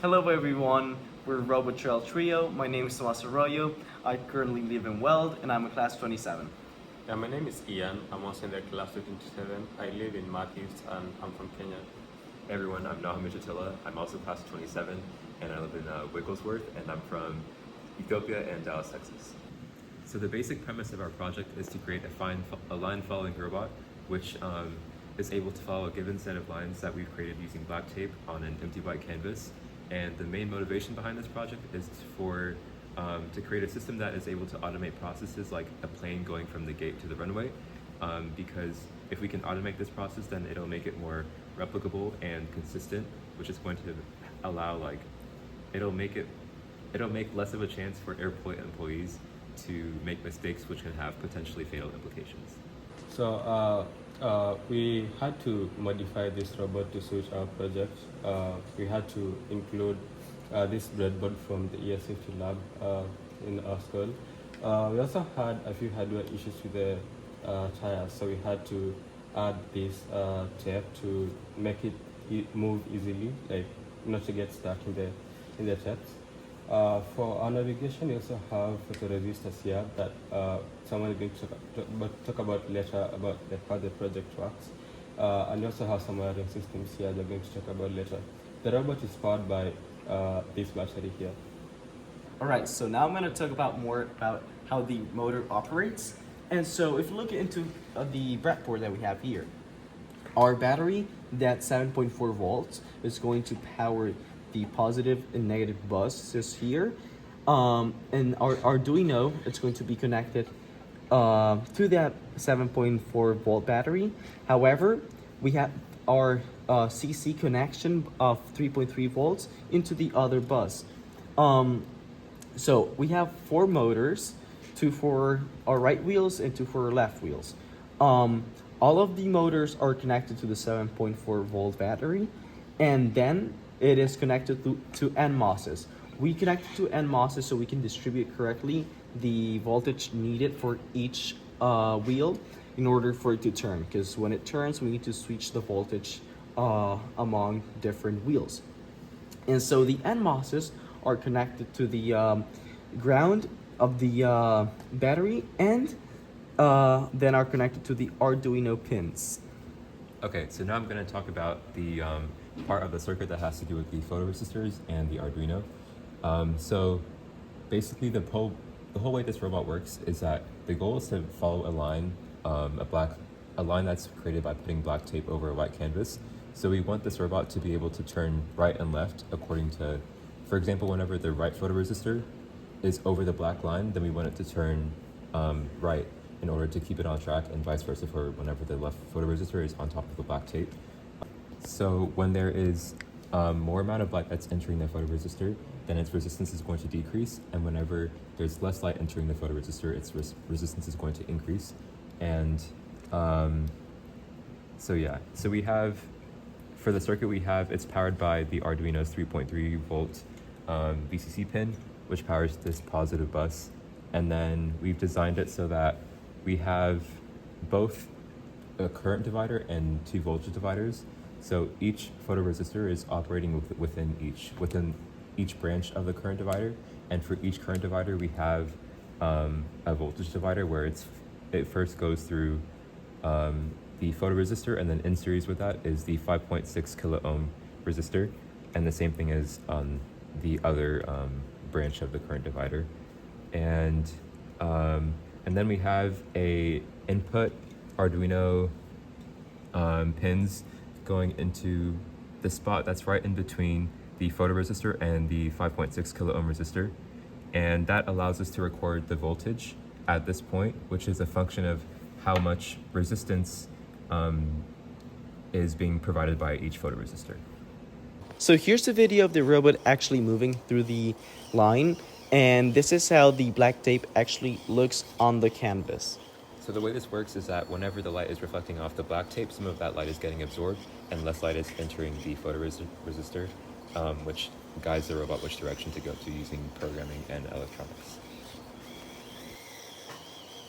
Hello everyone, we're Robot Trail Trio. My name is Tomas Arroyo. I currently live in Weld and I'm a class 27. Yeah, my name is Ian. I'm also in the class 27. I live in Matthews and I'm from Kenya. Hey everyone, I'm Nahum Yeshitila. I'm also class 27 and I live in Wigglesworth and I'm from Ethiopia and Dallas, Texas. So the basic premise of our project is to create a line following robot which is able to follow a given set of lines that we've created using black tape on an empty white canvas. And the main motivation behind this project is to create a system that is able to automate processes like a plane going from the gate to the runway, because if we can automate this process, then it'll make it more replicable and consistent, which is going to allow it'll make less of a chance for airport employees to make mistakes which can have potentially fatal implications. So we had to modify this robot to suit our project. We had to include this breadboard from the safety lab in our school. We also had a few hardware issues with the tires, so we had to add this tape to make it move easily, like not to get stuck in the tapes. For our navigation, we also have photoresistors here that someone is going to talk about later about how the project works. And we also have some wiring systems here they're going to talk about later. The robot is powered by this battery here. Alright, so now I'm going to talk more about how the motor operates. And so if you look into the breadboard that we have here, our battery, that 7.4 volts, is going to power the positive and negative buses here. And our Arduino, it's going to be connected to that 7.4 volt battery. However, we have our CC connection of 3.3 volts into the other bus. So we have 4 motors, 2 for our right wheels and 2 for our left wheels. All of the motors are connected to the 7.4 volt battery, and then it is connected to NMOSes. We connect it to NMOSes so we can distribute correctly the voltage needed for each wheel in order for it to turn, because when it turns, we need to switch the voltage among different wheels. And so the NMOSes are connected to the ground of the battery and then are connected to the Arduino pins. Okay, so now I'm going to talk about the part of the circuit that has to do with the photoresistors and the Arduino. So basically the whole way this robot works is that the goal is to follow a line, a line that's created by putting black tape over a white canvas. So we want this robot to be able to turn right and left according to, for example, whenever the right photoresistor is over the black line, then we want it to turn right in order to keep it on track, and vice versa for whenever the left photoresistor is on top of the black tape. So when there is more amount of light that's entering the photoresistor, then its resistance is going to decrease, and whenever there's less light entering the photoresistor, its resistance is going to increase. And so we have, for the circuit it's powered by the Arduino's 3.3 volt VCC pin, which powers this positive bus. And then we've designed it so that we have both a current divider and 2 voltage dividers. So each photoresistor is operating within each branch of the current divider, and for each current divider we have a voltage divider where it first goes through the photoresistor, and then in series with that is the 5.6 kilo ohm resistor, and the same thing is on the other branch of the current divider. And then we have a input Arduino pins going into the spot that's right in between the photoresistor and the 5.6 kilo ohm resistor, and that allows us to record the voltage at this point, which is a function of how much resistance is being provided by each photoresistor. So here's the video of the robot actually moving through the line, and this is how the black tape actually looks on the canvas. So the way this works is that whenever the light is reflecting off the black tape, some of that light is getting absorbed and less light is entering the photoresistor, which guides the robot which direction to go to using programming and electronics.